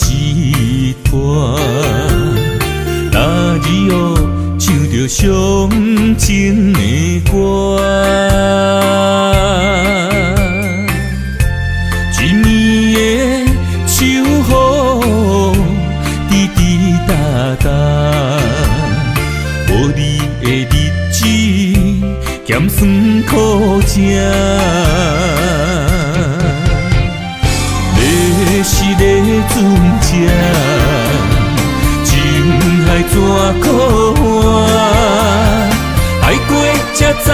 一段，那日后唱着伤情的歌。一年的秋雨滴滴答答，无你的日子咸酸苦涩。是个船只，情海怎可换？爱过才知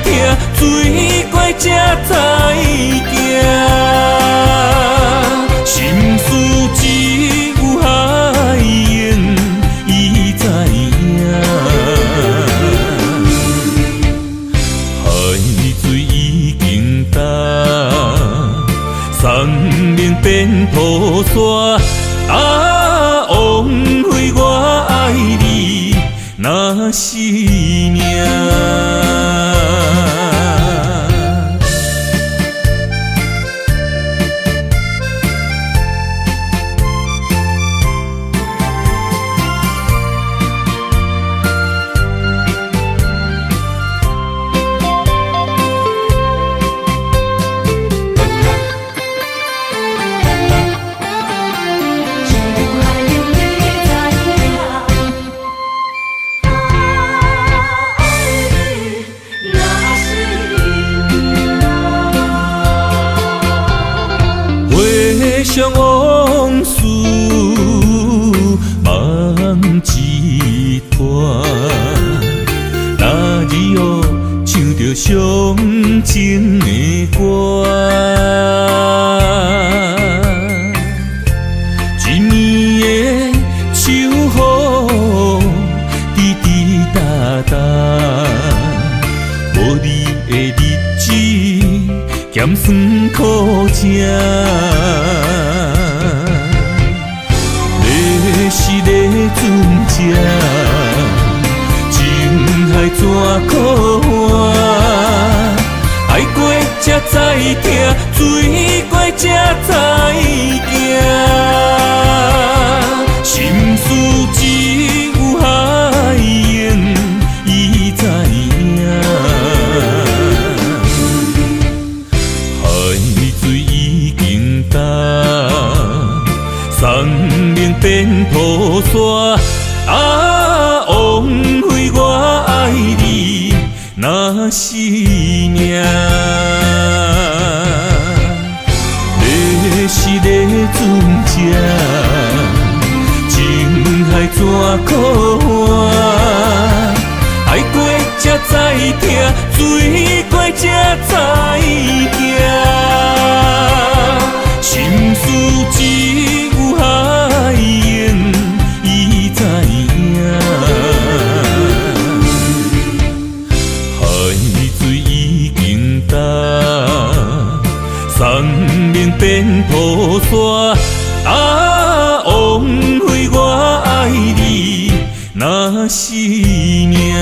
疼，水过才知行。心事只有海燕伊知影，海水已经干。送命变土沙，枉费我爱你那是命。想往事梦一段，那日后唱着伤情的歌。一年的秋雨滴滴答答，无你的日子咸酸苦涩。是个船只，情海怎可换？爱过才知疼，水过才知行。心事只有海燕伊知影，海水已经干。送命变土沙，枉费我爱你那是命。你是个船只，情海怎可换？爱过才知疼，水过才知行。心事只有海燕伊知影，海水已经干，送命变土沙，枉费我爱你那是命。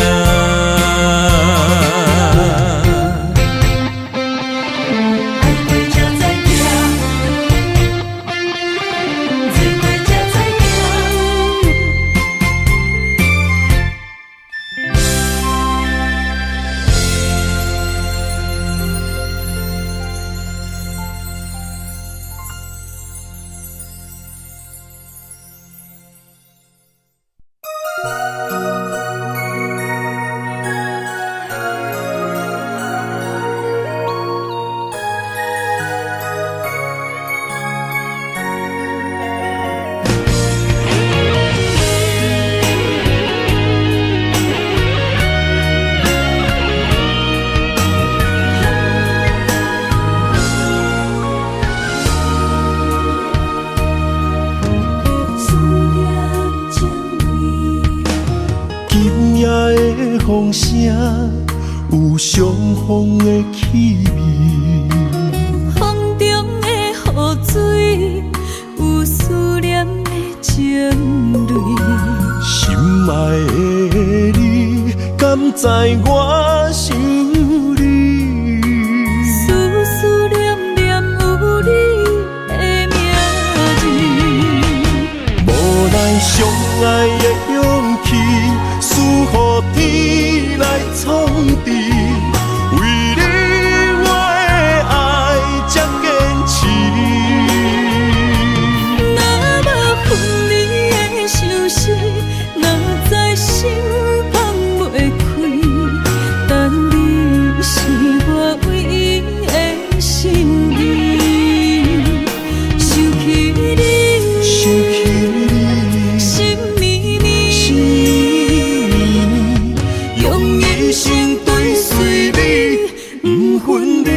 风声有相逢的气味，风中的雨水有思念的情泪。心爱的你，敢知我想你？思思念念有你的名字。上爱的勇气，赐予天来创治。为你我的爱才坚持。若无分离的相思，哪知心放袂开。但你是我唯一的心意，想起你，心绵绵，用一生追随你，不分离。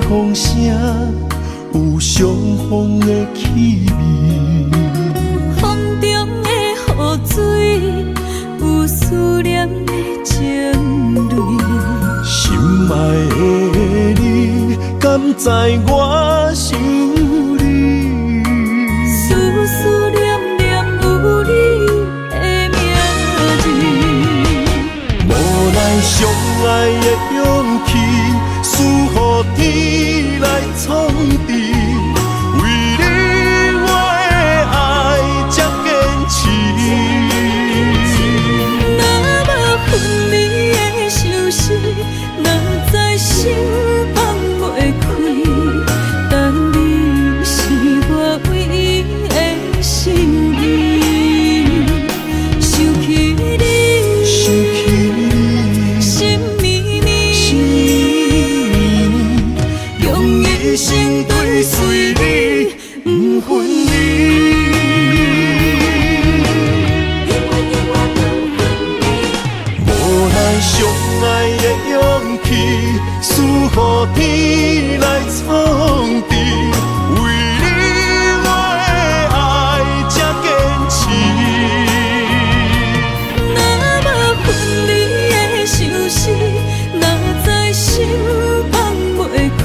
风声有相逢的气味，风中的雨水有思念的情泪。心爱的你，敢知我想你？思思念念有你的名字，无奈相爱的勇气，赐予天来创治。为你我的爱才坚持。若无分离的相思，哪知心放袂开。但你是我唯一的心意，想起你，心绵绵，用一生追随你，不分离。无奈相爱的勇气，赐予天来创治。为你我的爱才坚持。若无分离的相思，哪知心放袂开。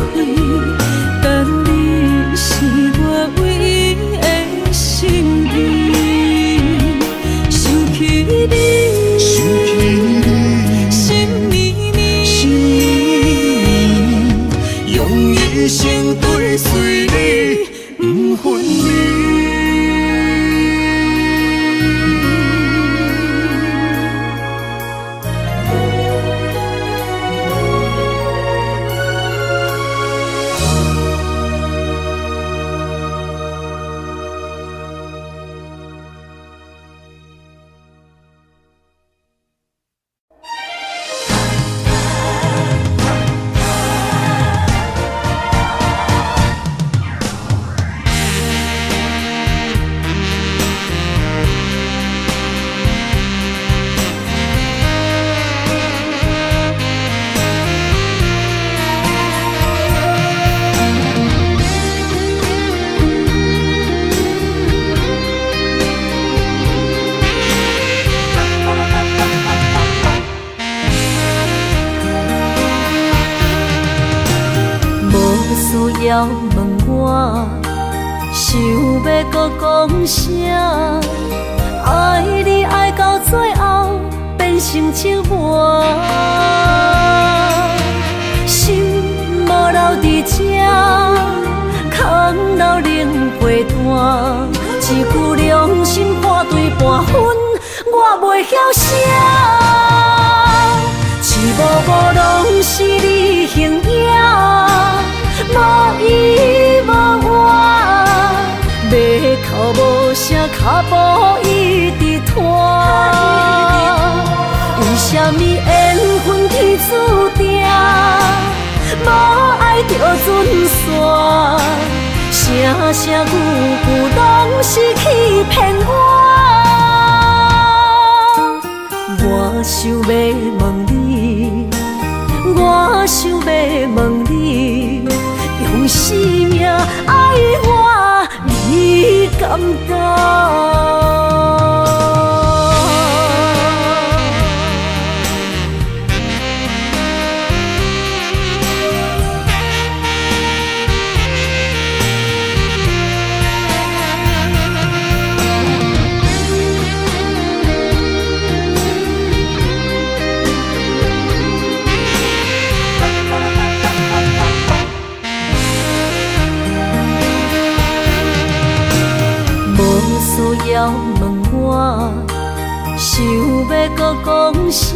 但你是我唯一的心意，想起你，心绵绵，用一生追随你，不分离。需要问我，想要搁讲啥？爱你爱到最后变成寂寞，心无留伫这，空留冷陪伴。一句良心半对半分，我袂晓写。一幕幕拢是你形影。无依无我，要哭无声，脚步一直拖。为什么缘分天注定，无爱就准线？声声句句拢是欺骗我。我想要问你，我想要问你。用生命爱我，你敢甘？要问我，想要搁讲啥？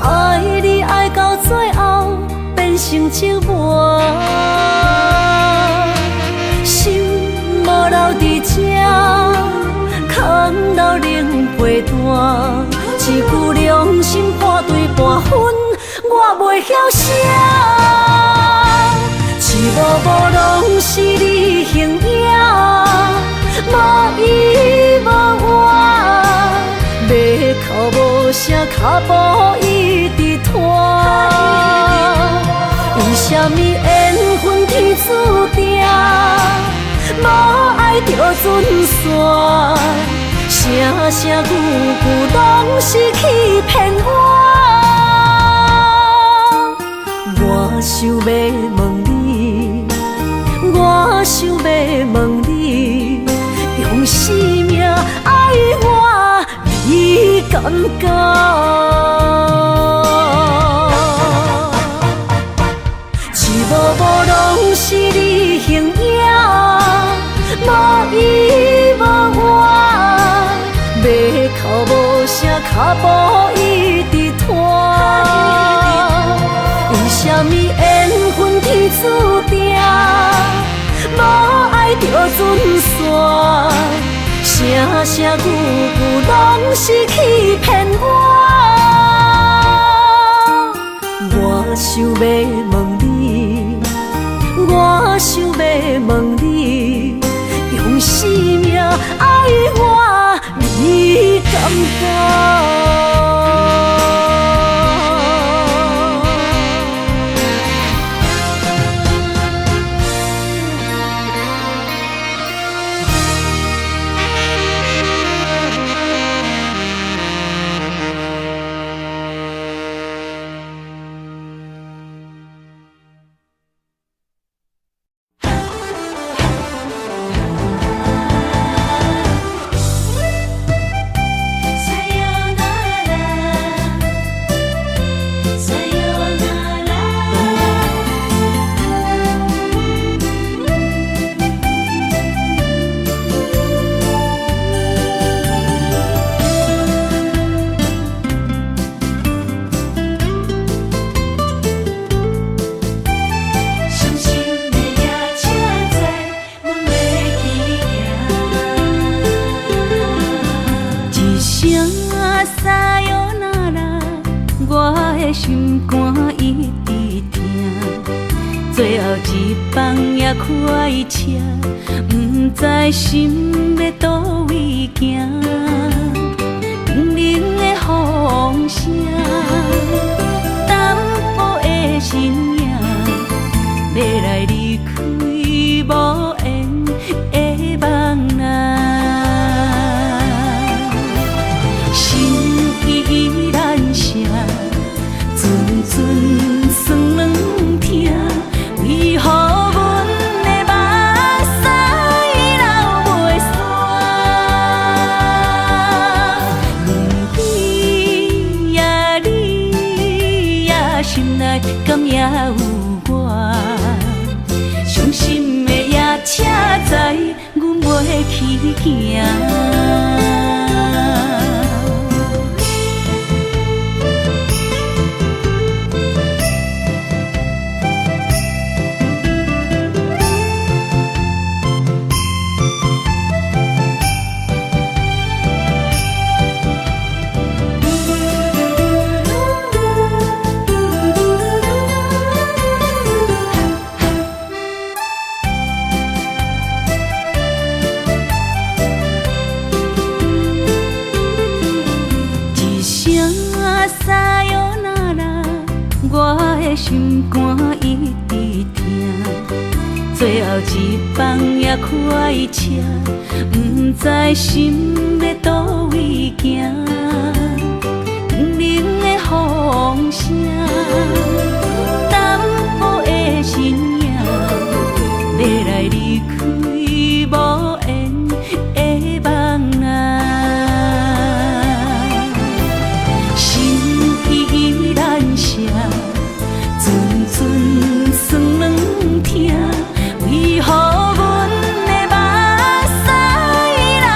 爱你爱到最后变成寂寞，心无留伫这，空留冷陪伴。一句良心半对半分，我袂晓写。一幕幕拢是你形影，无依无我，要哭无声，脚步一直拖。为什么缘分天注定，无爱就准线？声声句句拢是欺骗我。我想要问你，我想要问你，用生命爱我，你敢觉？一幕幕拢是你形影，无依无我。要哭无声，脚步一直拖。为什么缘分天注定，无爱就准线？声声句句拢是欺骗我。我想要问你，我想要问你，用生命爱我，你敢觉？心肝一直疼，最后一放也开车，不知心要倒位行。冷冷的风声，淡薄的身影，要来离开无缘的梦啊，心依然舍。阵酸软疼，为何阮的目屎流袂煞？你呀你呀，心内敢也有我？伤心的夜车载，阮袂去行。心肝一直疼，最后一放也开车，不知心要倒位行。冷冷的风声，淡薄的身影，要来离开无缘的梦啊，心依然舍。阵酸软疼，为何阮的目屎流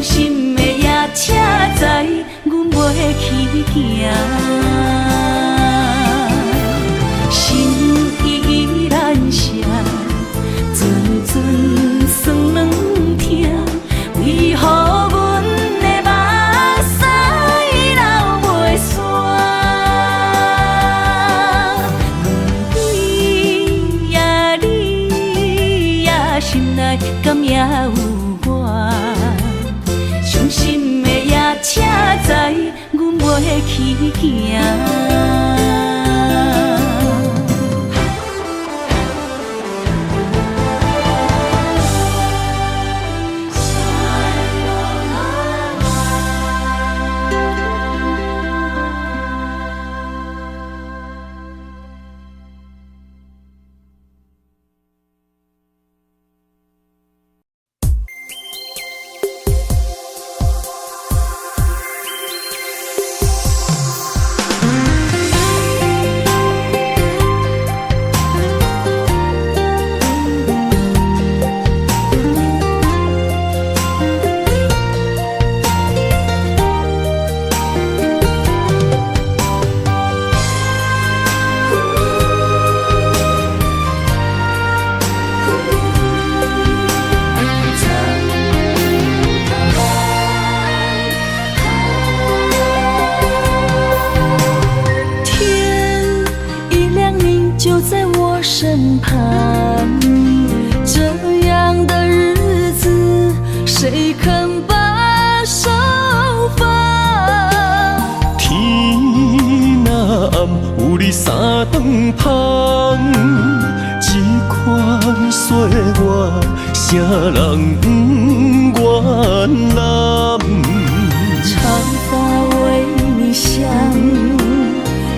伤心的夜车载，阮袂去行。心依然舍，阵阵酸软痛，为何阮的目屎流袂煞？你呀你呀，心内敢也有我？伤心的夜车载，阮袂去行。身旁，这样的日子，谁肯把手放？天若暗，有你三顿芳，这款岁月，啥人不愿揽？长发为你香，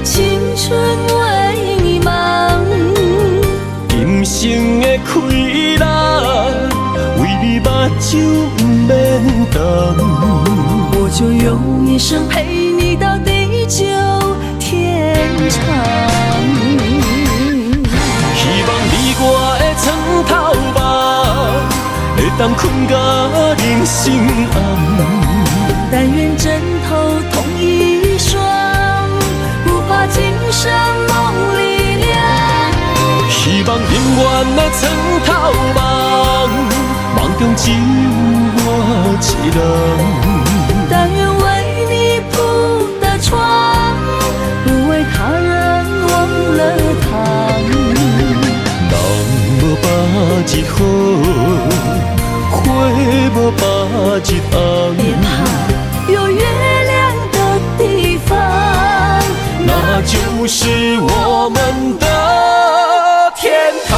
青春为你忙。人生的快乐，为你目睭不免干。我就用一生陪你到地久天长。希望你我的床头梦，会当困到人生暗。但愿枕头同一双，不怕今生梦里凉。希望永远的床头梦，梦中只有我一人。但愿为你铺的床，不为他人忘了躺。人无百日好，花无百日红。别怕，有月亮的地方，那就是我们的天堂。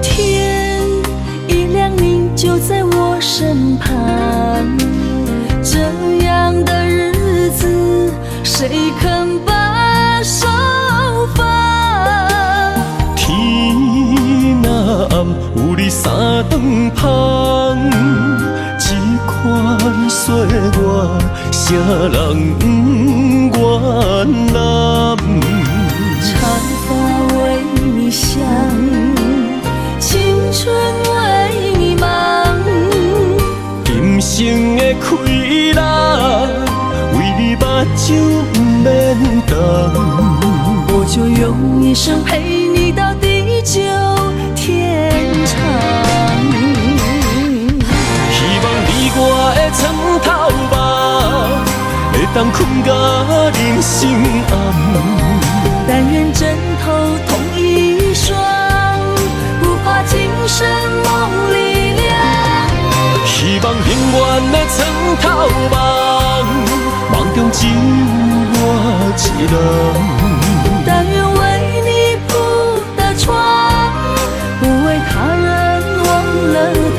天一亮你就在我身旁，这样的日子，谁肯把手放？天若暗，有你三顿芳，这款岁月，啥人不愿揽？长发为你香，青春为你忙。人生的快乐，为你目睭不免干。我就用一生陪你到地久天长。希望你我的床头梦，会当困到人生暗。但愿枕头同一双，不怕今生梦里凉。希望永远的床头梦，梦中只有我一人。但愿为你铺的床，不为他人忘了躺。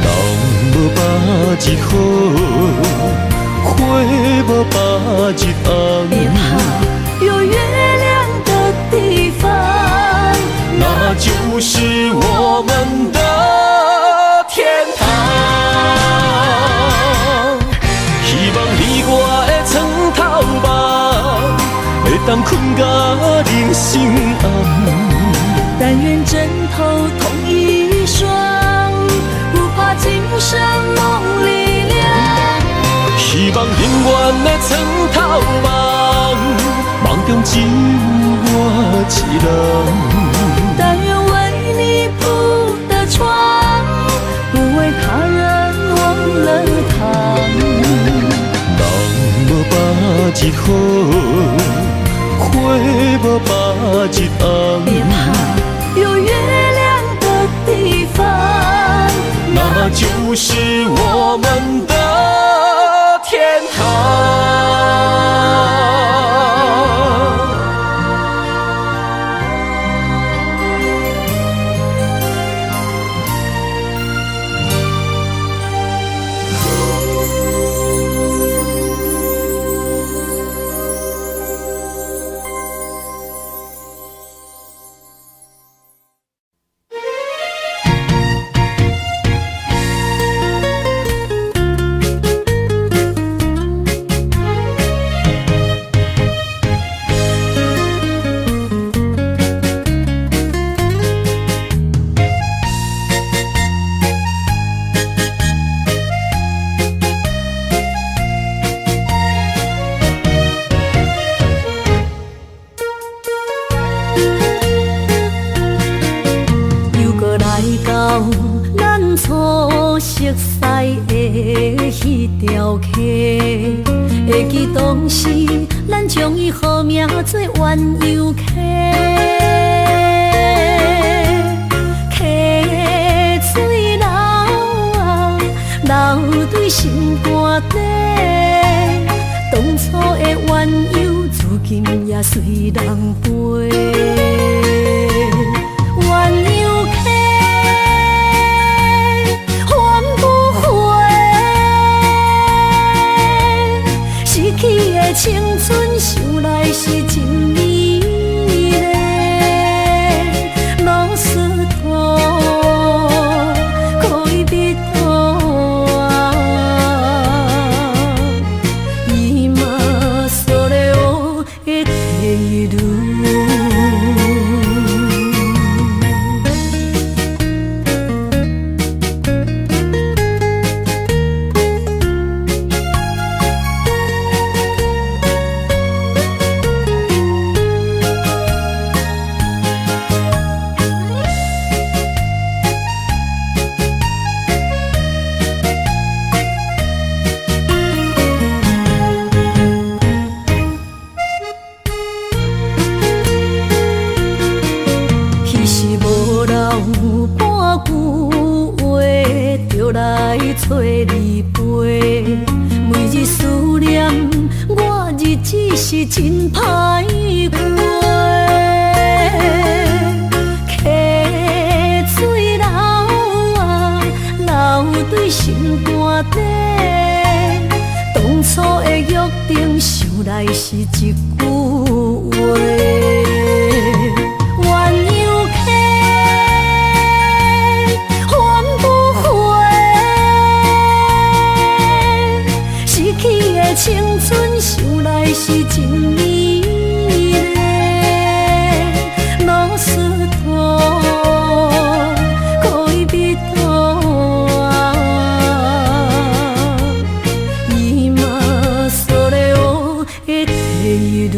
人无百日好，花无百日红。别怕，有月亮的地方，那就是我们的人困甲人心暗。但愿枕头同一双，不怕今生梦里凉。希望永远的床头梦，梦中只有我一人。但愿为你铺的床，不为他人忘了躺。人无百日好，花无百日红。别怕，有月亮的地方，那就是我们的天堂。会记当时，咱将伊号名做鸳鸯溪，溪水流啊，流对心肝底。当初的鸳鸯，如今也随人飞。鸳鸯溪。青春想来是真美丽，老师徒可以比途啊，伊嘛所了的地路。找你陪，每日思念，我日子是真歹过。溪水流啊，流对心肝底。当初的约定，想来是一句话。青春想来是真美丽，老师徒可以比途啊，伊嘛所了的地路。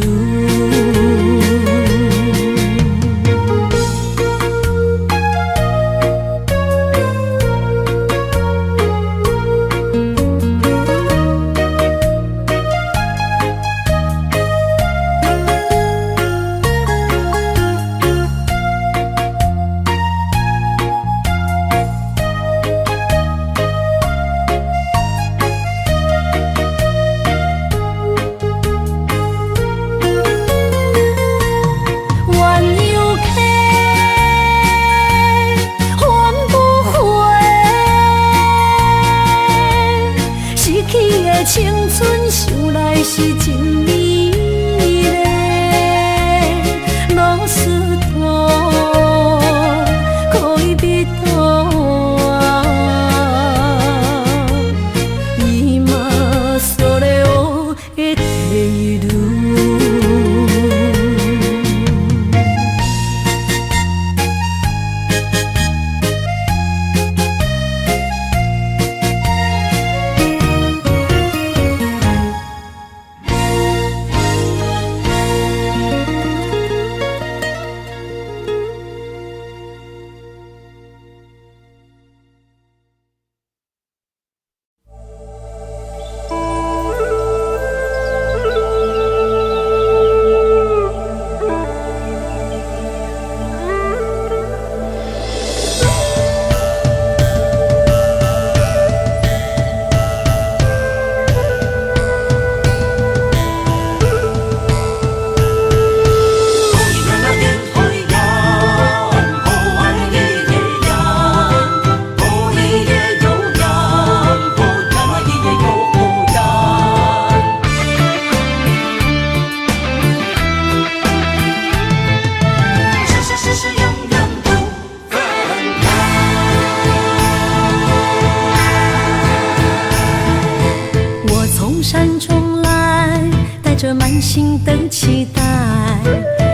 心的期待，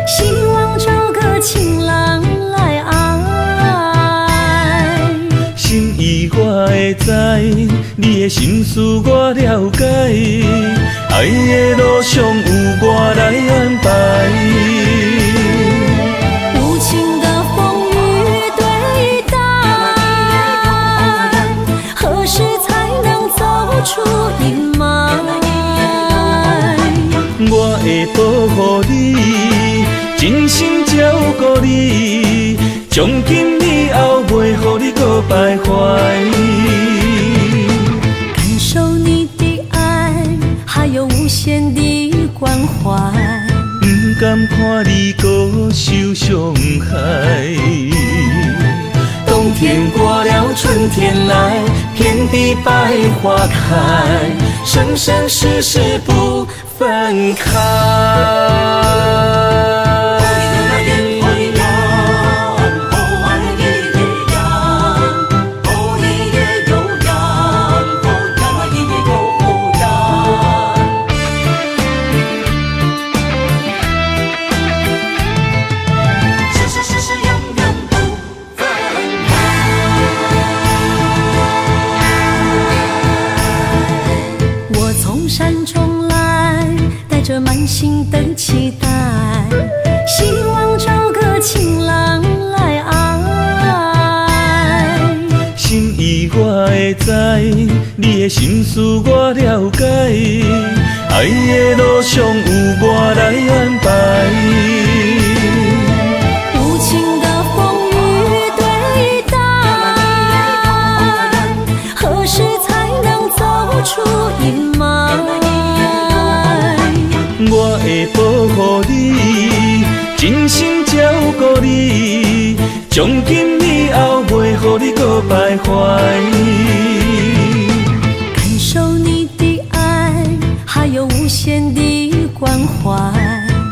希望找个情人来爱。心意我会知，你的心思我了解，爱的路上有我来安排。无情的风雨对待，何时才能走出阴霾？我会保护你，真心照顾你，从今以后袂予你搁徘徊。感受你的爱，还有无限的关怀。不甘看你搁受伤害。冬天过了，春天来，遍地百花开，生生世世不分开。满心的期待，希望找个情人来爱。心意我会知，你的心思我了解，爱的路上有我来安排。无情的风雨对待，何时才能走出阴霾？我会保护你，真心照顾你，从今以后袂予你搁徘徊。感受你的爱，还有无限的关怀。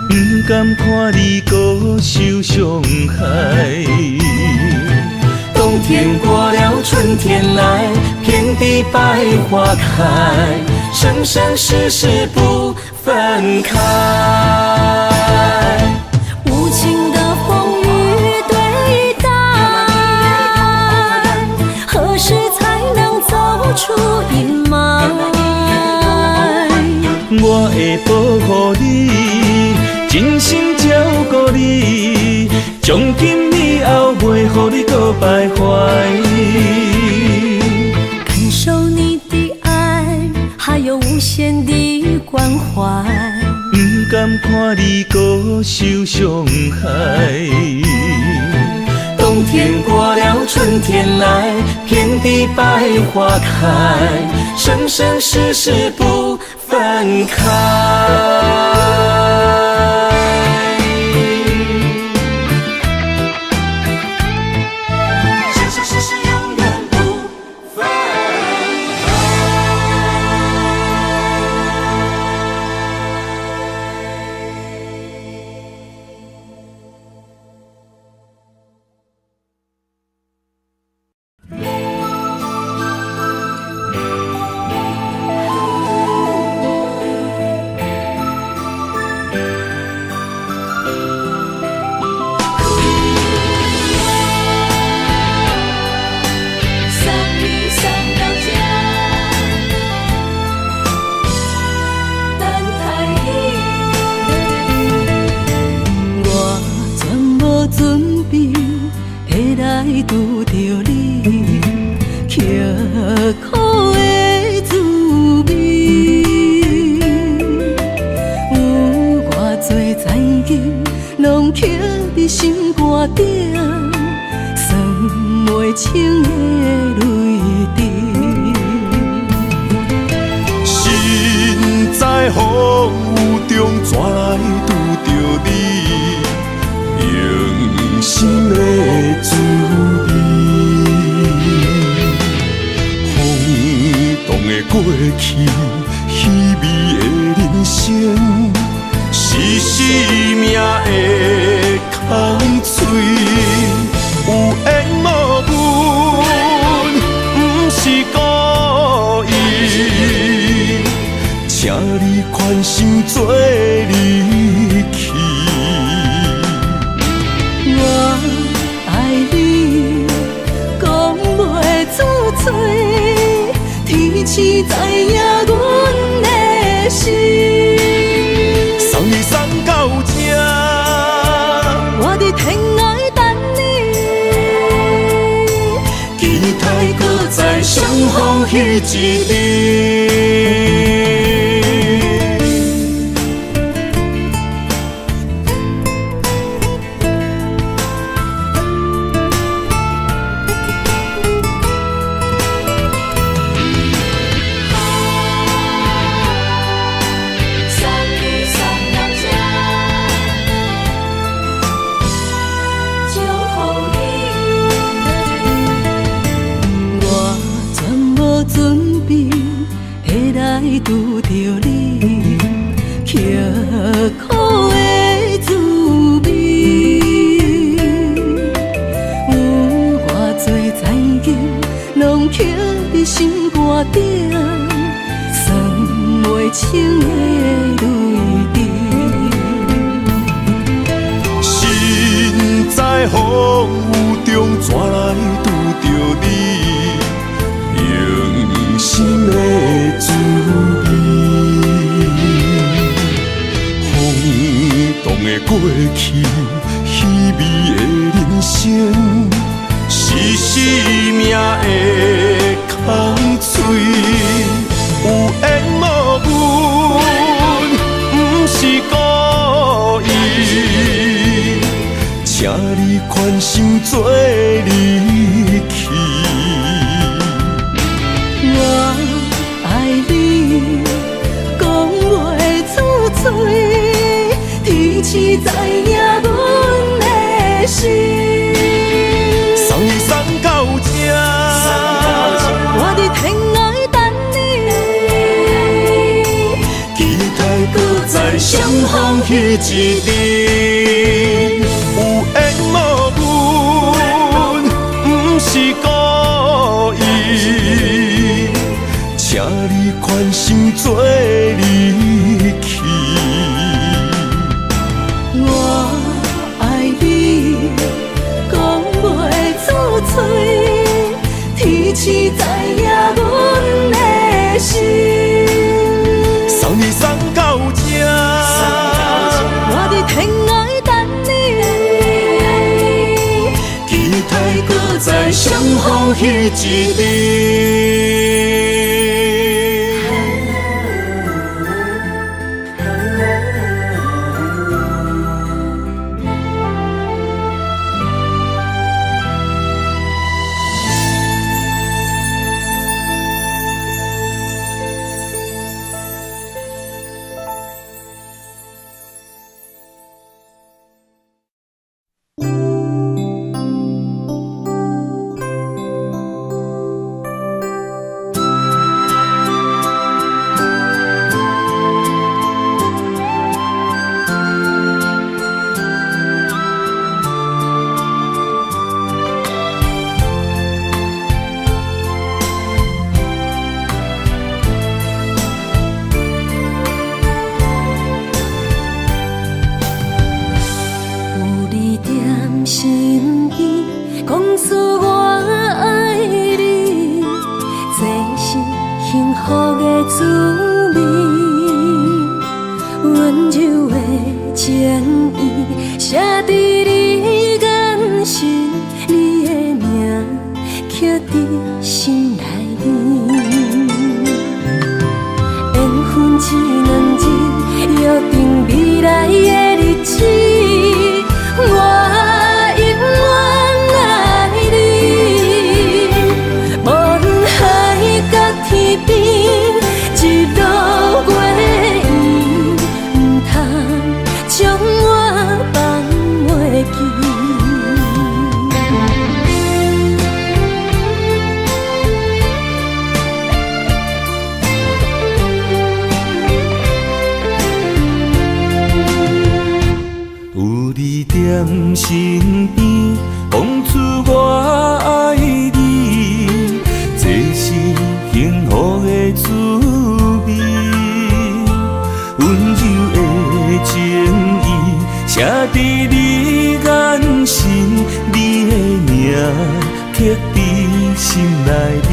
不甘看你搁受伤害。冬天过了，春天来，遍地百花开，生生世世不分开。无情的风雨对待，何时才能走出阴霾？我会保护你，真心照顾你，从今以后袂予你搁徘徊。感受你的爱，还有无限的关怀。不甘看你搁受伤害。冬天过了，春天来，遍地百花开，生生世世不分开。拄着你，刻苦的滋味，有偌多知音，拢刻伫心肝顶，算袂清的泪滴。身在风雨中，怎来拄着你？用心的滋味，轰动的过去，稀微的人生，是生命的空嘴，有缘无分，不是故意，请你宽心做你。天赐知影阮的心。送你送到这，我伫天涯等你，期待搁再相逢彼一日。拄着你，刻苦的滋味，有偌多知音，拢刻伫心肝顶，算袂清的泪滴。身在风雨中，怎来拄着你？用心的滋味，轰动的过去，稀微的人生，是生命的空嘴，有缘无分，不是故意，请你宽心做离去。我爱你，讲袂出嘴，天赐知影阮的心。送你送到这，我伫天涯等你，期待搁再相逢彼一日。有缘无分，不是故意。请你宽心做离去。我爱你，讲袂出嘴，天赐知影阮的心。送你送到这，我伫天涯等你，期待搁再相逢彼一日。身边，讲出我爱你，这是幸福的滋味。温柔的情意，写伫你眼神，你的名刻伫心内面。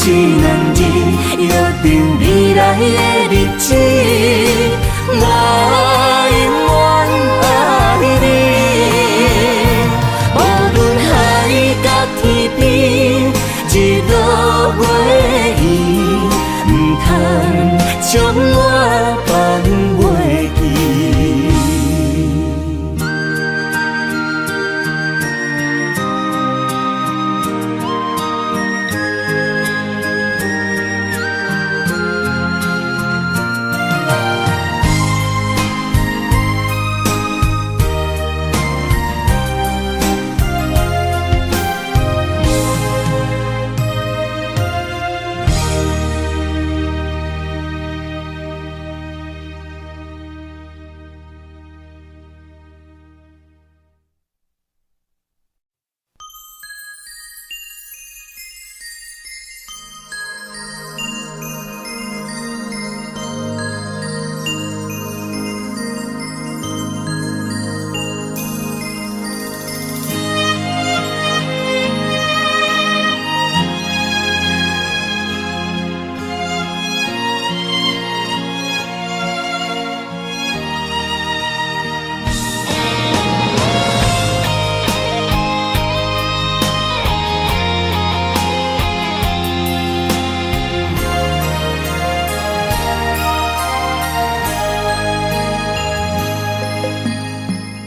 一两字，约定未来的日子，我永远爱你。无论海角天边，一路袂远，唔通将我放袂记。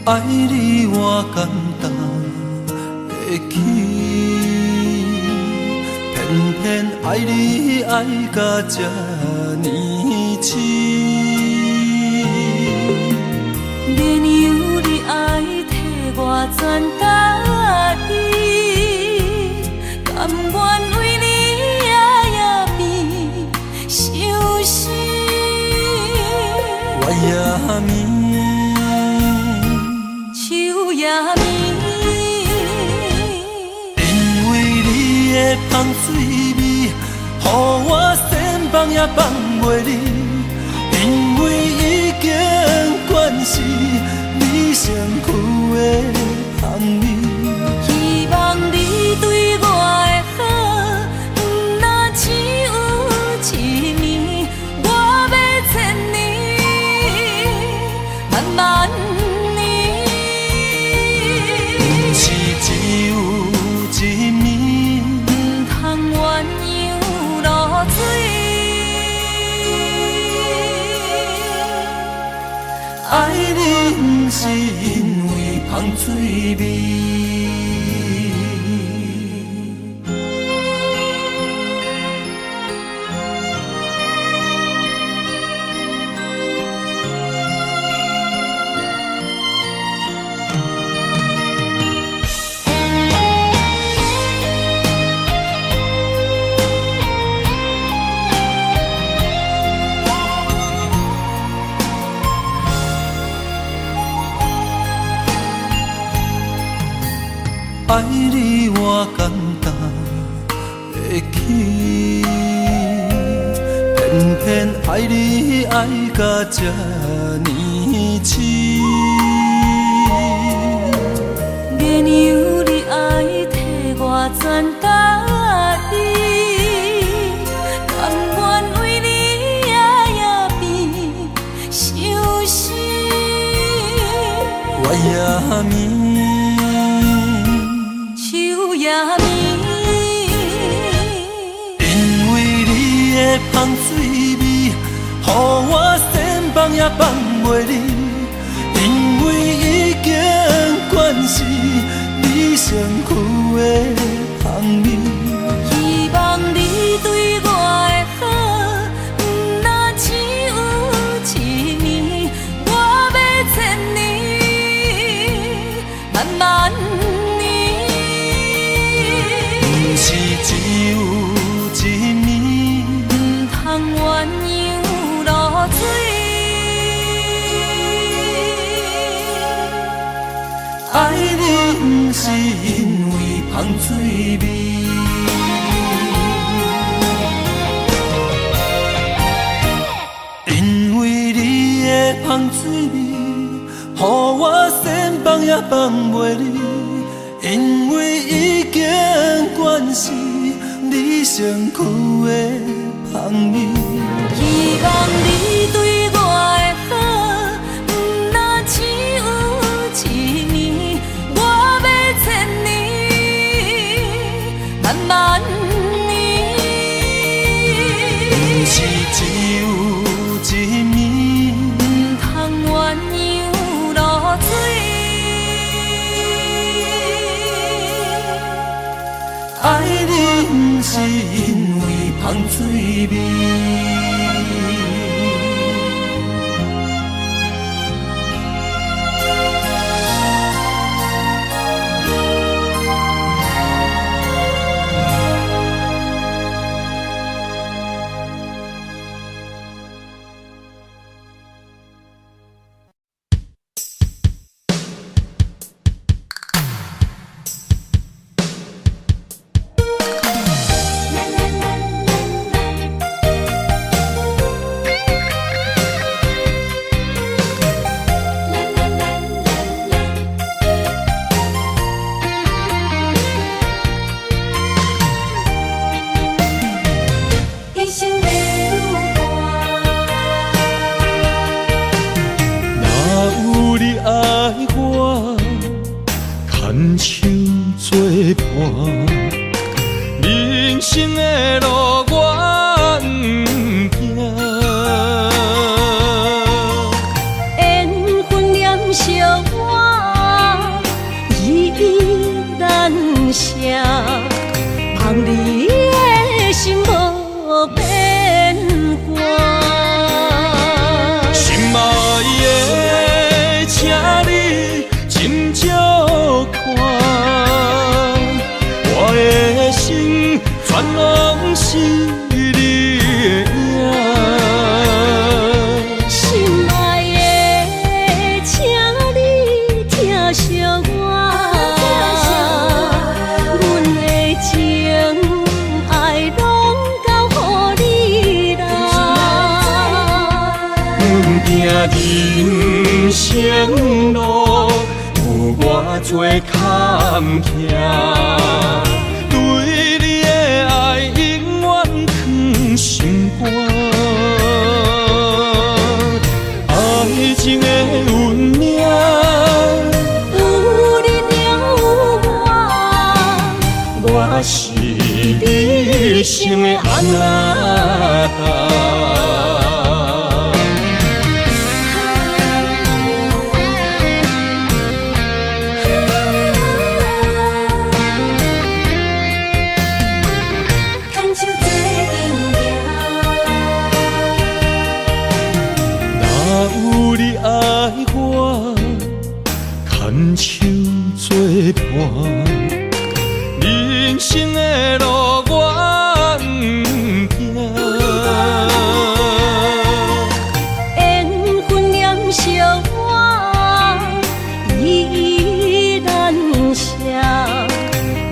爱你我简单会起，偏偏爱你爱到这呢痴。免由你爱替我全家己，甘愿为你夜夜变伤心。我也眠。因为你的香水味，予我身放也放袂离。因为已经惯是你身躯的香味。希望你对我的好，不若只有一年，我要千年，慢慢。爱你不是因为香水味。爱你我简单会起，偏偏爱你爱到这呢痴。免由你爱替我全家己，甘愿为你夜夜变伤心。我也眠。因为你的香水味，予我身放也放袂离。因为已经惯是你身躯的香味。希望你对我的好，不若只有一年，我要千年，慢慢。是只有一年，唔通鸳鸯落水。爱你不是因为香水味。因为你的香水味，予我身放也放袂离。因为已经惯是你身身躯的香味。希望你对我的好，不若只有一年，我要千年，慢慢年。不是只有一面，唔通鸳鸯落水。爱你不是因为香水味。牵手作伴，人生的路我不行。缘分念惜我，依依难舍，望你的心无变卦。心爱的，请你斟酌看，我的心全拢是你的影。心爱的，请你疼惜我，阮的情爱拢交予你啦。行人生路有偌多坎坷，对你的爱永远藏心肝。爱情的运命，有你了我是你生的安那达。牵手作伴，人生的路我不行。缘分念惜我，依依难舍，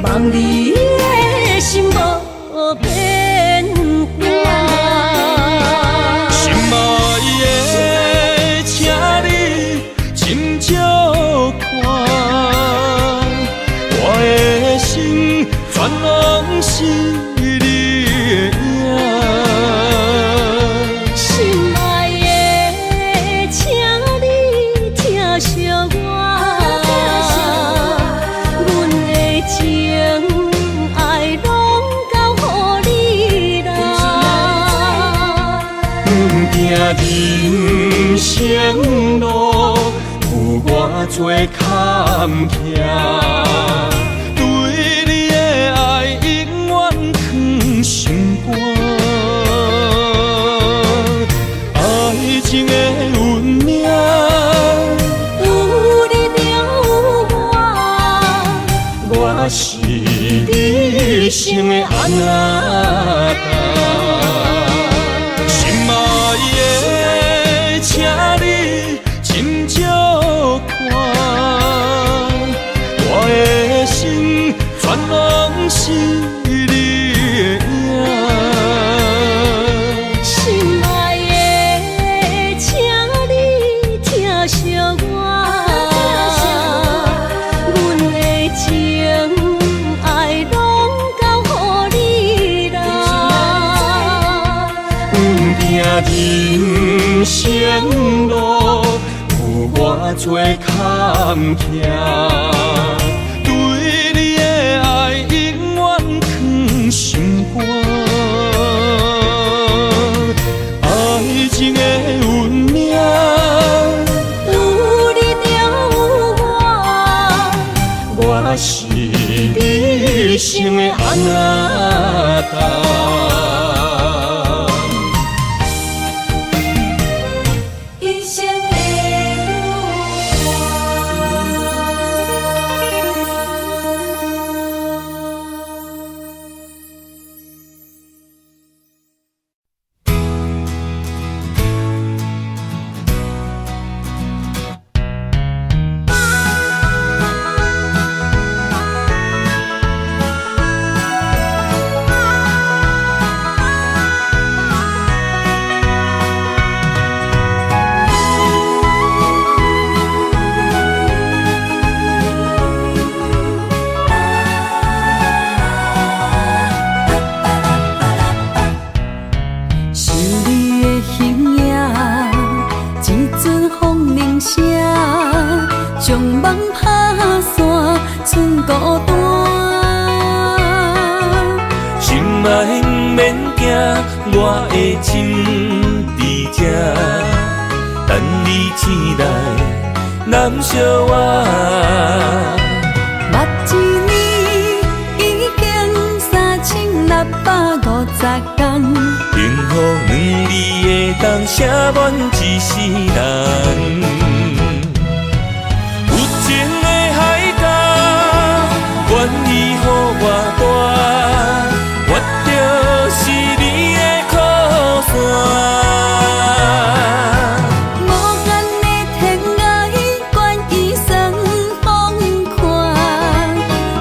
望你的心无变卦。心爱的，请你斟酌看，我的心全拢是你的影。心爱的，请你疼惜我，阮的情爱拢交予你啦。行人生路有偌多坎坷，对你的爱永远藏心肝。爱情的运命，有你了我是你生的安那达。心爱的，请你斟酌看，我的心全拢是你的影。心爱的，请你疼惜我，阮的情爱拢交予你啦。人生路有偌多坎坷，对你的爱永远藏心肝。爱情的运命，有你有我，我是你生的阿那达。一生的将梦拍散，剩孤单。心爱不免惊，我的心伫这，等你醒来，难相我。目一年已经3650天，幸福两字的当写满一世人。愿意予我大，我就是你的靠山。无限的天涯，愿意算风看，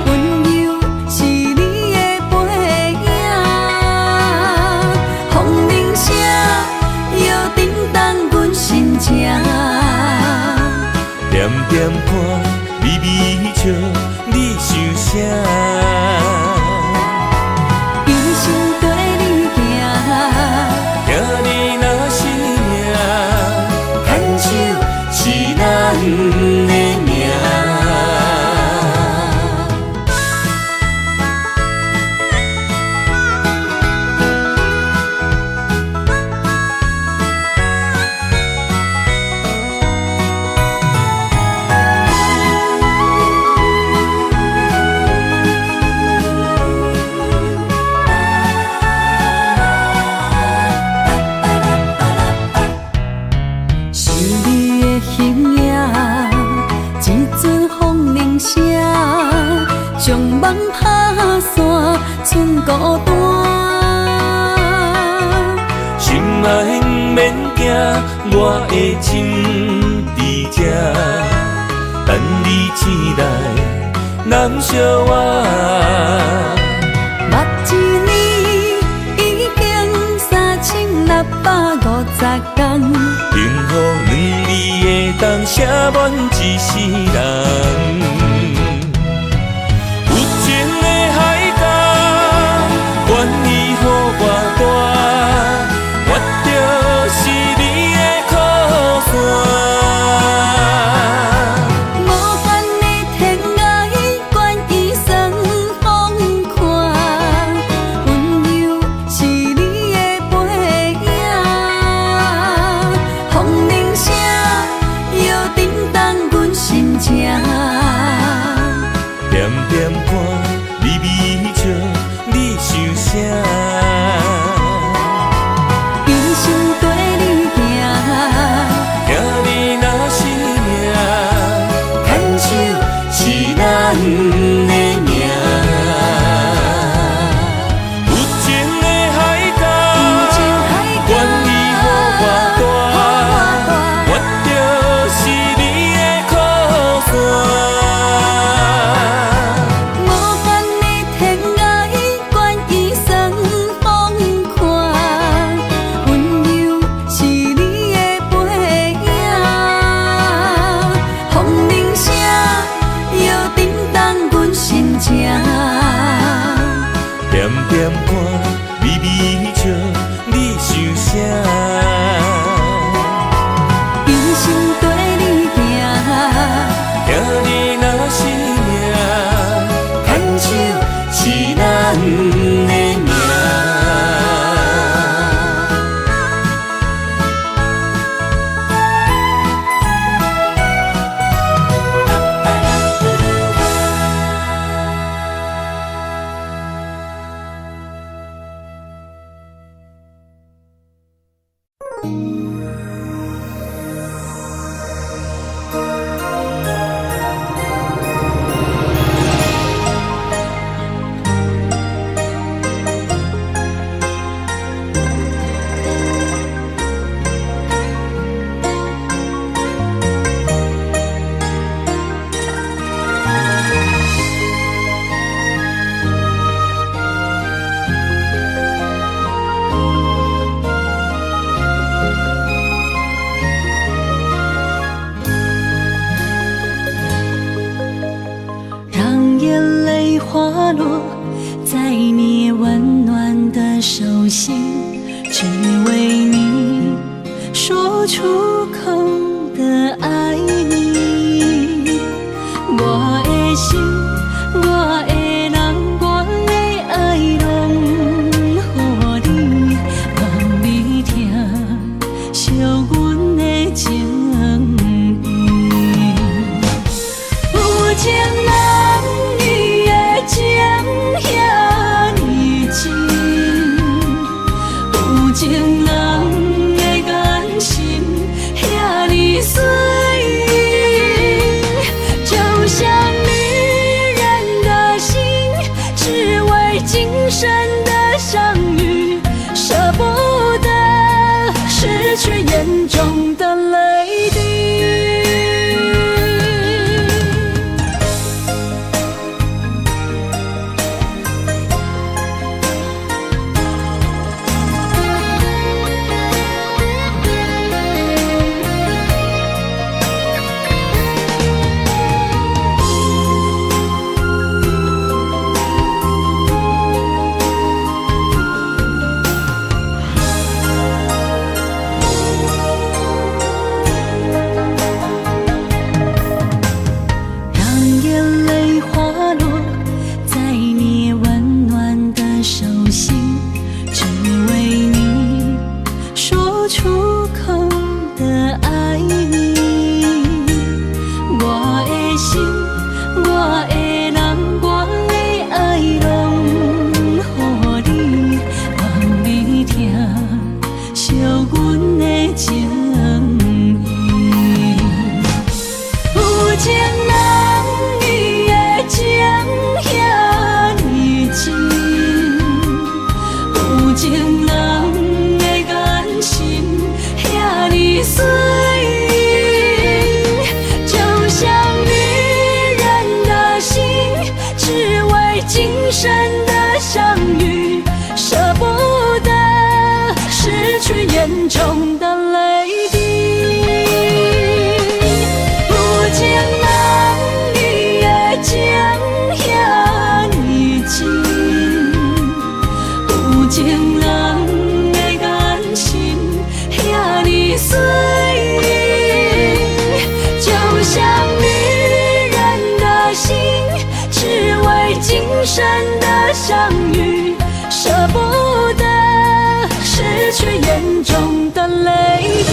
温柔是你的背影。风铃声摇叮当阮心情，点点看，微微笑。你想啥？一生跟你行，行你若是命，牵手是咱的命。将梦拍散，剩孤单。心爱不免惊，我的心伫这，等你醒来，难相我。目一年已经3650天，幸福两字的当写满一世人。愿意予我大，我就是你的靠山。无限的天涯，愿意算风看，温柔是你的背影。风铃声摇叮当阮心情，点点看，微微笑。你想啥？一生跟你行，行你若是命，牵手是咱的命。有情的海角，愿意予我大，我就是你的靠山。点点看，微微笑，你想啥？咱的命。让眼泪滑落在你温暖的手心，只为你说出口的爱你。我的心，我的人，我的爱拢予你，望你听惜阮的情意。有情人伊的情遐尼真，有情人的眼神遐尼水，就像迷人的心，只为今生的相遇，舍不得失去眼中的泪滴。眼中的泪滴，有情人伊的情遐尼真，有情人的眼神遐尼水，就像迷人的心，只为今生的相遇，舍不得失去眼中的泪滴。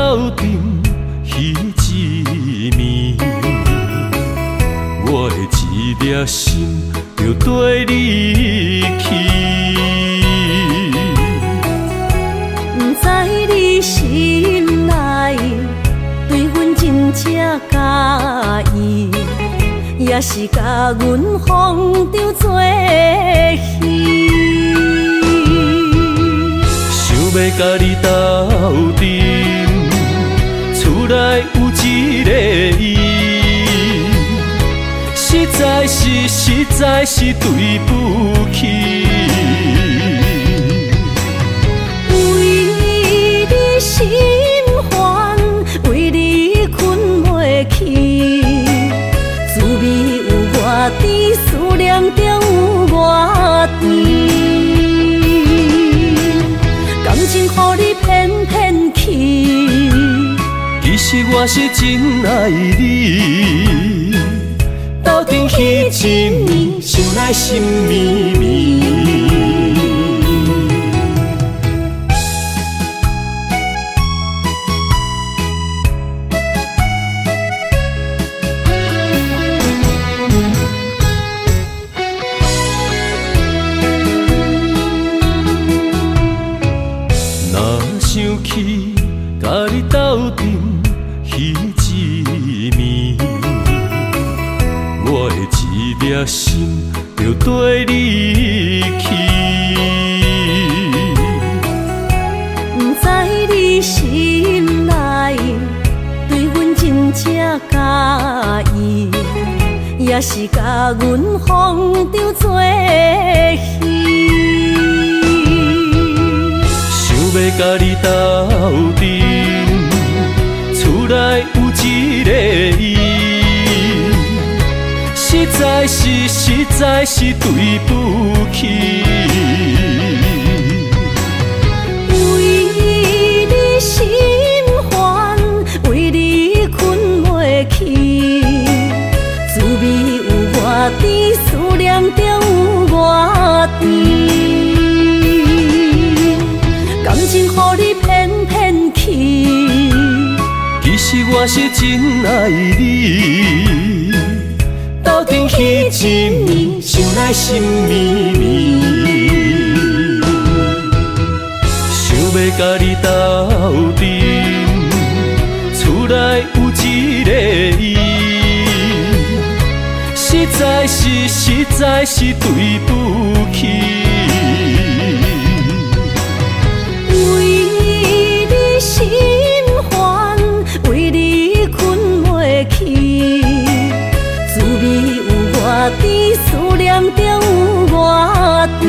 斗阵彼一暝，我的一粒心就跟你去。不知你心内对阮真正介意，也是甲阮放张做戏。想要甲你斗阵，厝内有一个伊，实在是对不起。为你心烦，为你困袂去，滋味有偌甜，思念就有偌甜。感情予你骗骗去，其实我是真爱你，斗阵彼一暝，想来心绵绵。若想起甲你斗阵彼一暝，我的一粒心就跟你去。不知你心内对阮真正介意，也是甲阮放张做戏。想要甲你斗阵，厝内有一个伊，实在是对不起。为你心烦，为你困袂去，滋味有偌甜，思念就有偌甜。感情予你骗骗去，其实我是真爱你，斗阵彼一暝，想来心绵绵。想要甲你斗阵，厝内有一个伊，实在是对不起。为你心烦，为你困袂去，滋味有偌甜，思念就有偌甜。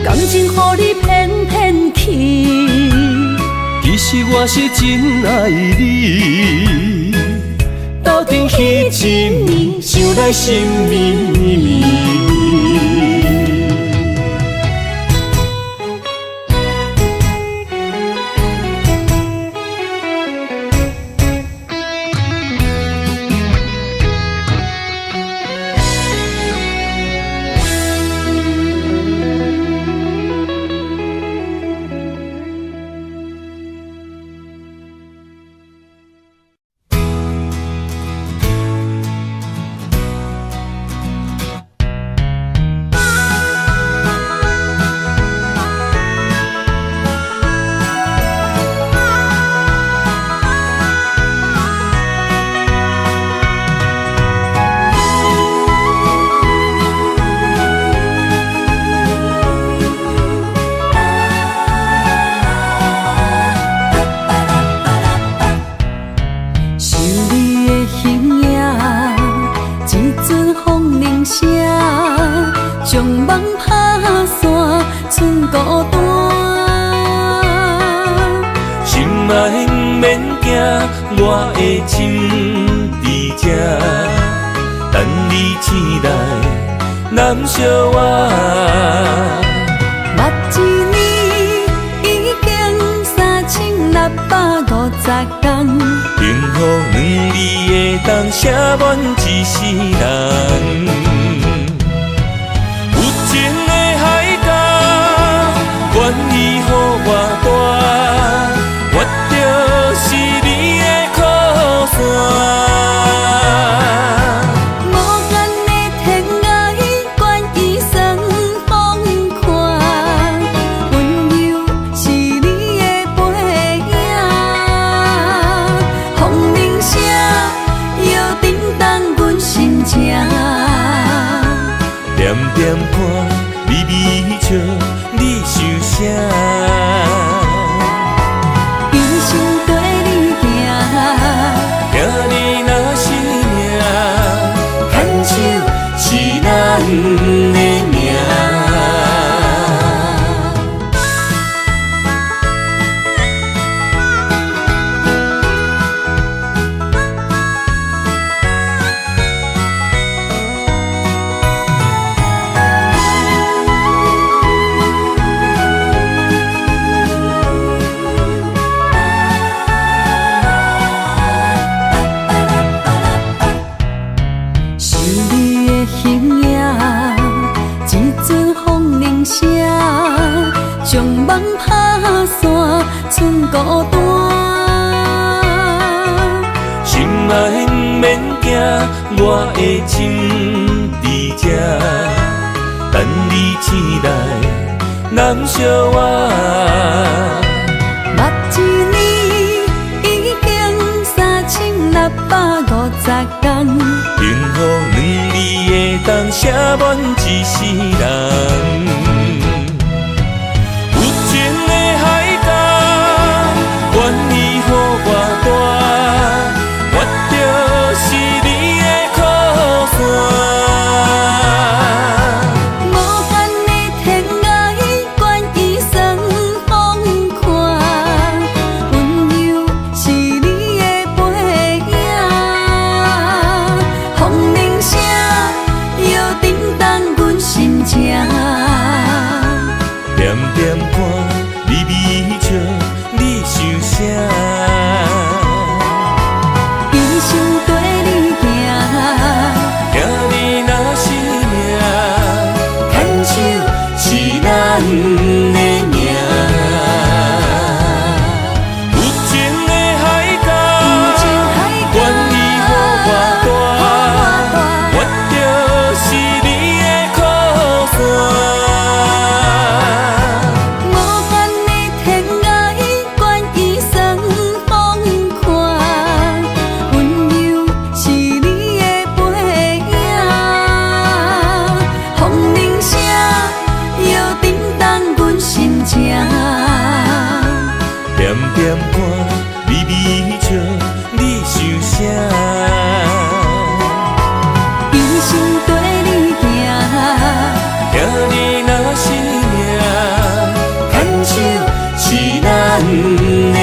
感情予你骗骗去，其实我是真爱你，斗阵彼一暝，想来心绵绵。我的心伫这，等你醒来难相我。目一年已经3650天，幸福两字的当写满一世人。有情的海角，愿意予我大。单。心爱不免惊，我的心伫这，等你醒来，难相偎。目一年已经3650天，幸福两字会当写满一世人。有情的海角，愿意予我大，我就是你的靠山。无间的天涯，愿意算风看，温柔是你的背影，风铃声摇叮当阮心情。点点看，微微笑，你想啥？一生跟你行，听你若是命，牵手是咱的命。有情的海角，愿意予我大，我就是你的靠山。无间的天涯，愿意算风看，温柔是你的背影，风铃声摇叮当阮心情。点点看，微微笑，你想啥？一生跟你行，听你若是命，牵手是咱的命。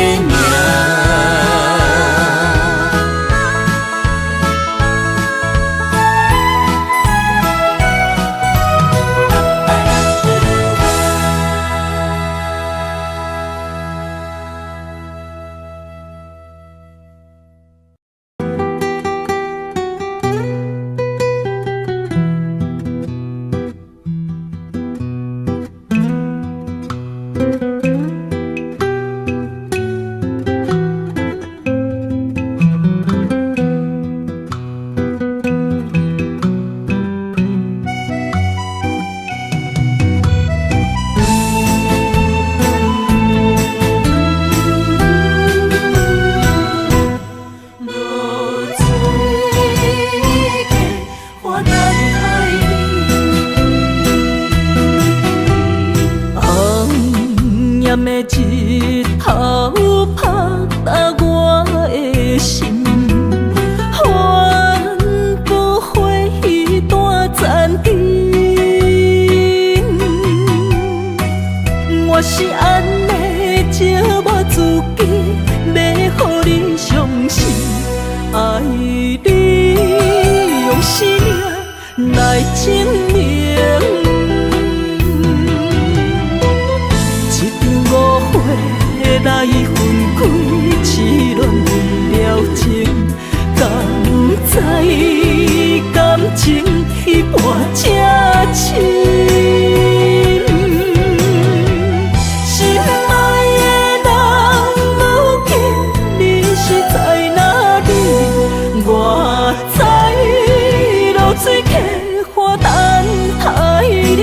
的日头拍打我的心，换不回一段残影。我是安尼折磨自己，要互你相信，爱你用生命来证明。来分开，痴恋为了情，敢知感情一半才深。心爱的人，如今你是在哪里？我在露水客花等待你。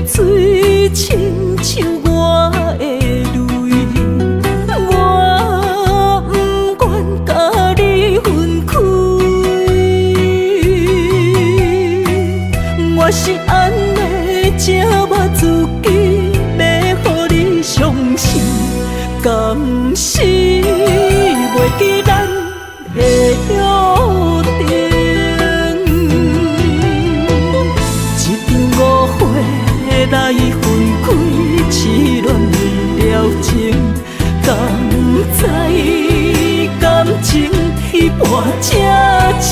水亲像我的泪，我不愿甲你分开。我是安尼折磨自己，要互你相信，敢是袂记咱的约定。一场误会。来分开，痴恋了情，敢知感情彼半才深。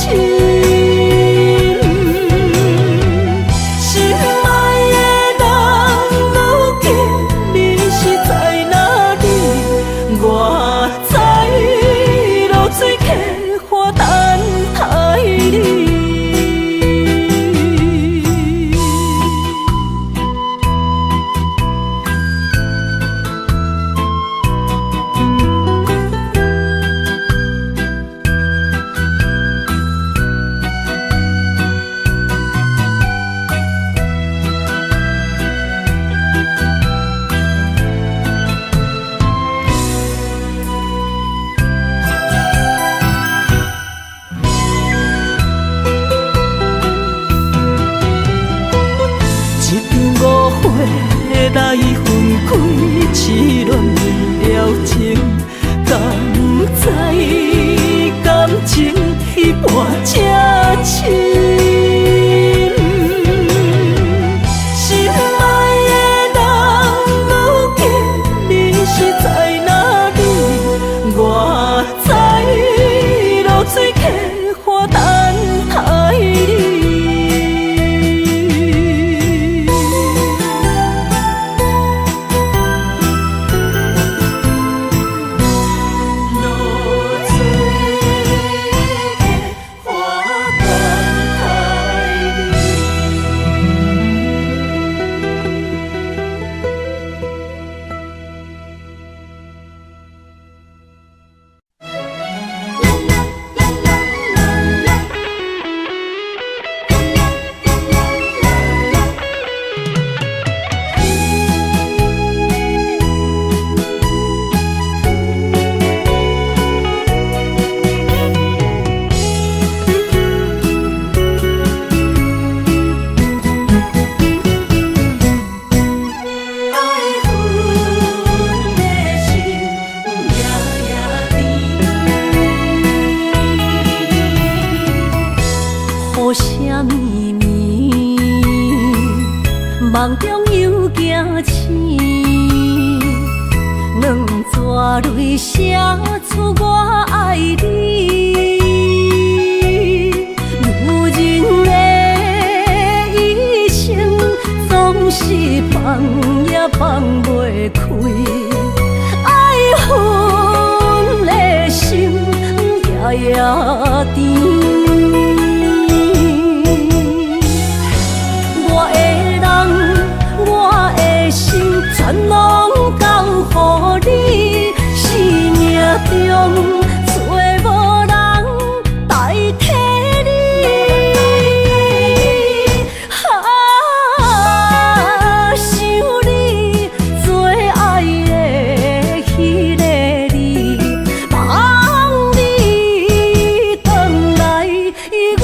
来分开，痴恋了情，敢知感情彼半才深。心爱的人，如今你是在哪里？我在露水客花等待你。梦中又惊醒，两撮泪写出我爱你。女人的一生总是放也放袂开，爱恨的心夜夜甜。全拢交予你，生命中找无人代替你。想你最爱的迄个你，望你回来阮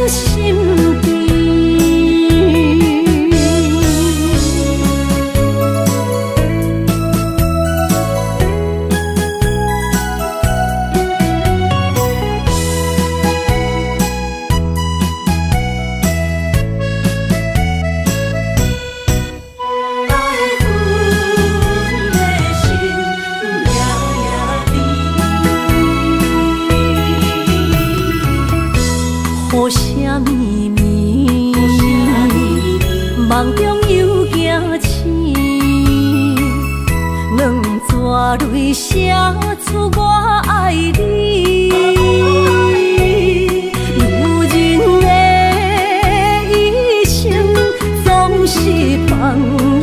身边。雨声绵绵，梦中又惊醒，两撮泪写出我爱你。女人的一生总是放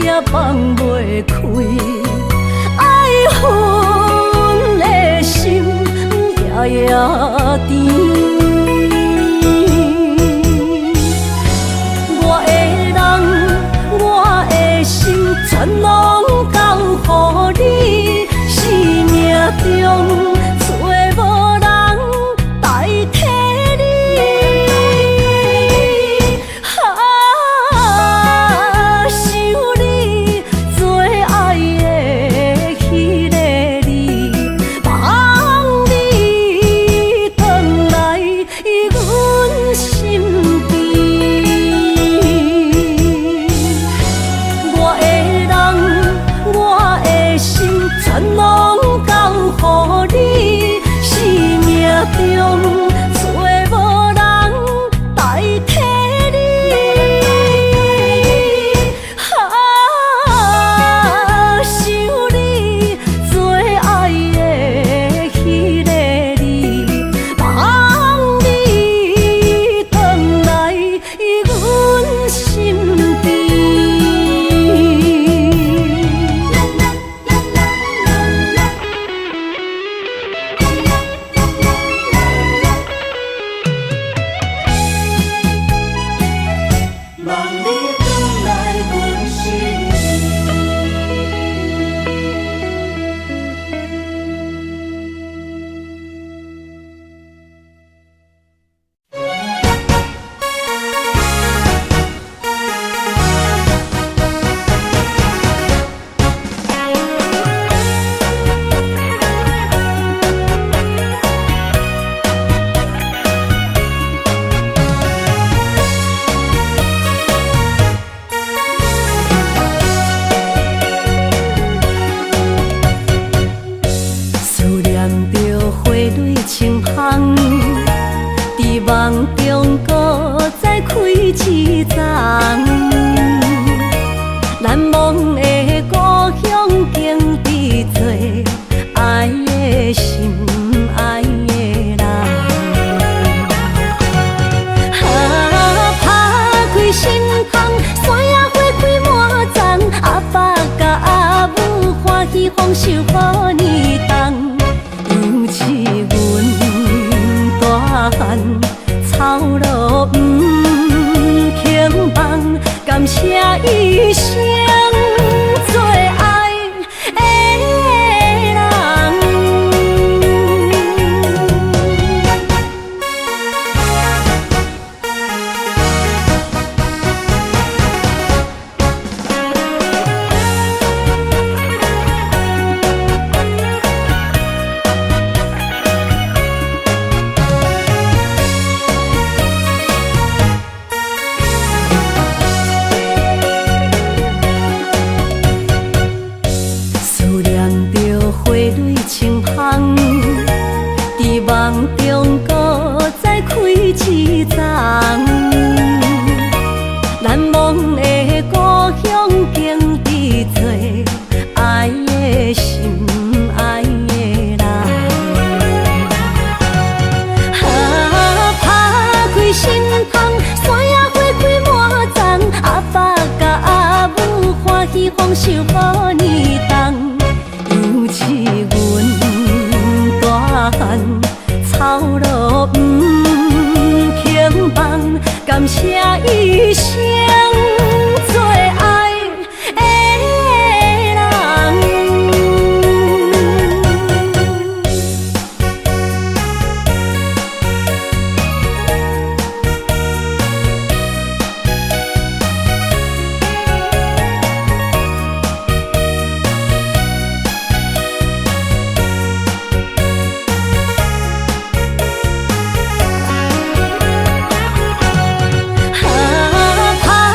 也放袂开，爱恨的心夜夜甜。全拢交予你，生命中找无人代替你。想你最爱的迄个你，望你回来喜丰收好年冬，尤其阮大汉草路不轻放，感谢一生做爱的人。思念着花蕊清香，伫梦中搁再开一丛。难忘的故乡，经历做爱的心，爱的人。打开心窗，山野花开满丛，阿爸甲阿母欢喜丰收好年冬。尤其阮大汉草路不轻放，感谢一生做爱的人。打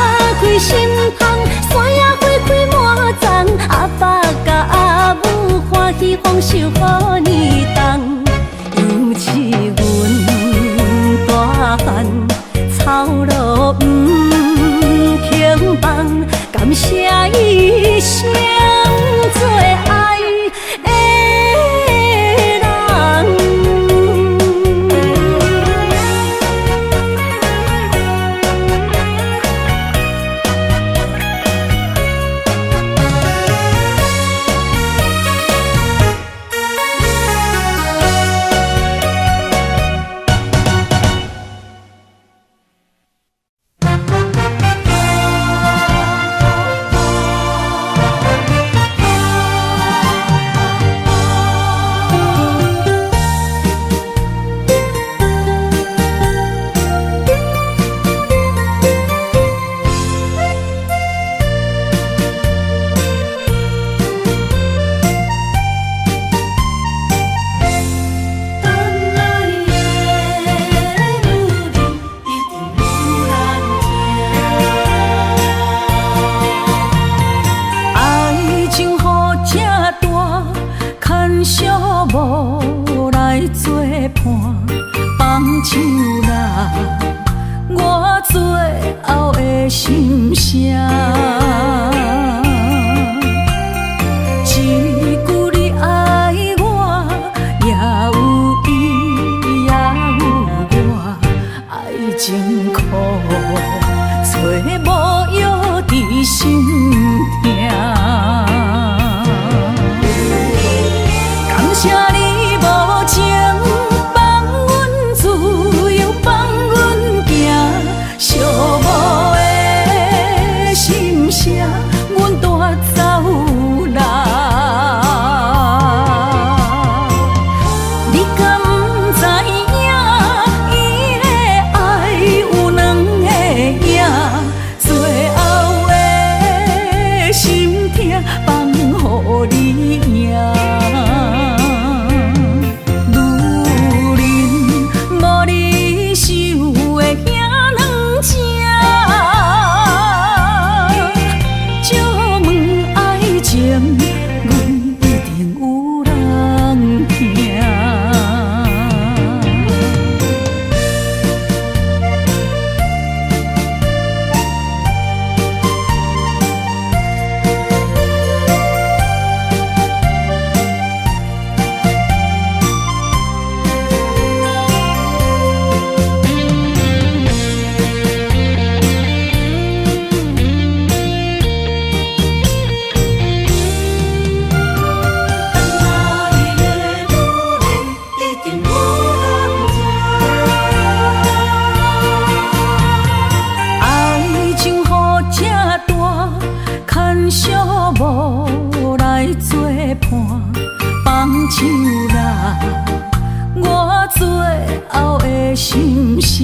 心声。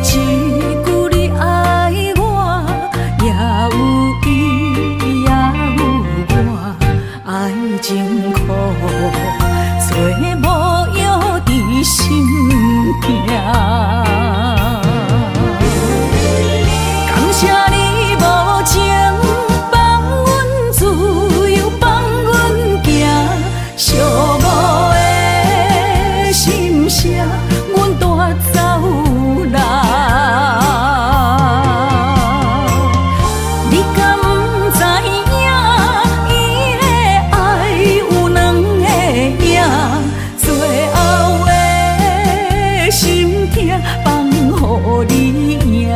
一句你爱我，也有伊，也有我，爱情苦，做无药伫心痛。感谢你无情放阮自由，放阮行，寂寞的心声，阮带走人。你敢不知影，伊的爱有两个影，最后的心痛放予你赢。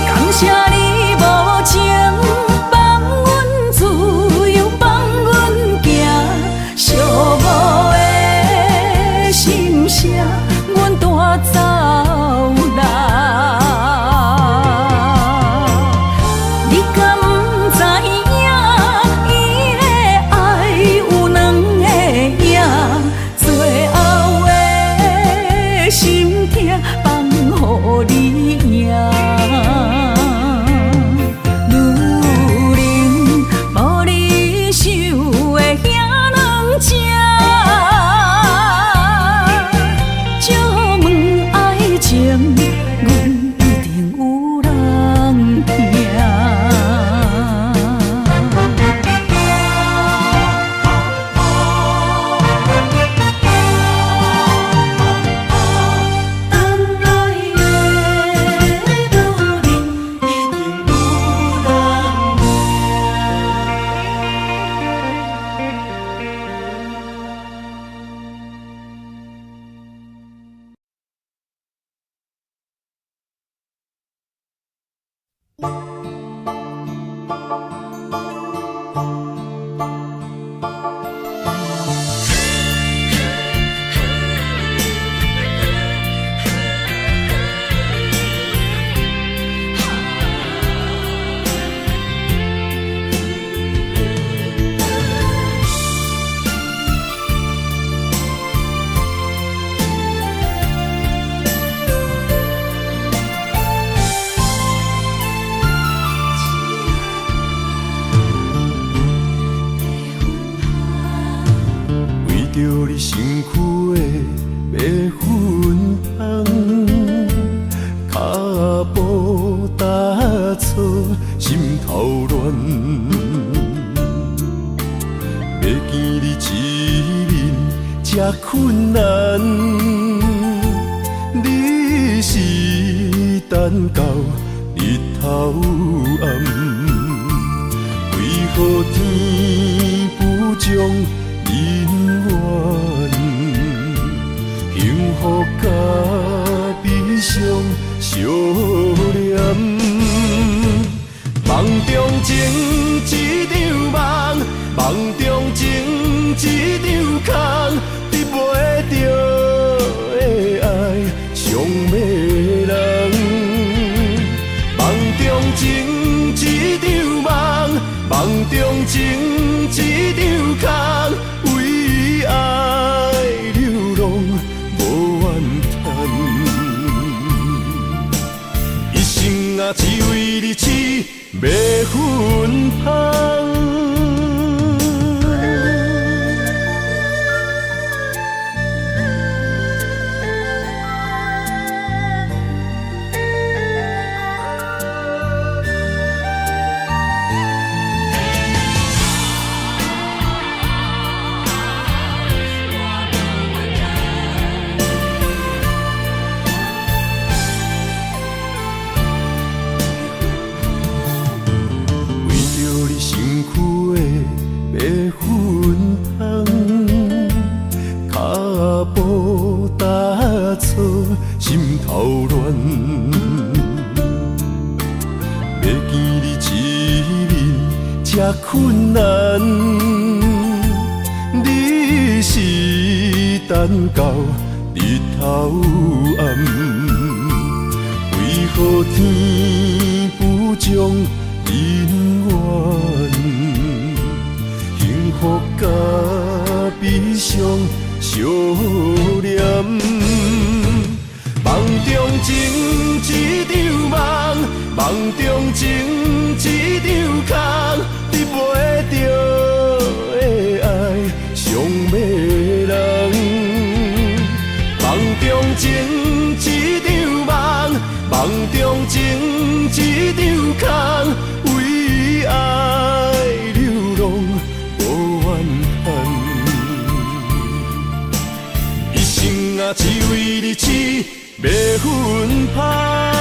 感谢你无情放阮自由，放阮行，寂寞的心声，阮带走人。你敢不知影，伊的爱有两个影，最后的心痛放予你赢。着你身躯的白粉红，脚步踏错，心头乱。要见你一面这困难，你是等到日头暗，为何天不将人怨，幸福甲悲伤相连。梦中情一场梦，梦中情一场空，得袂着的爱上迷人。梦中情一场梦，梦中情一场空，为爱流浪无怨叹，一生啊只为你痴白粉红。心头乱，要见你一面这这困难，你是等到日头暗，为何天不将人怨？幸福甲悲伤相连，梦中情一场梦，梦中情一场空，你袂着的爱上迷人。梦中情一场梦，梦中情一场空，为爱流浪无怨恨。一生啊，只为你痴，袂分歹。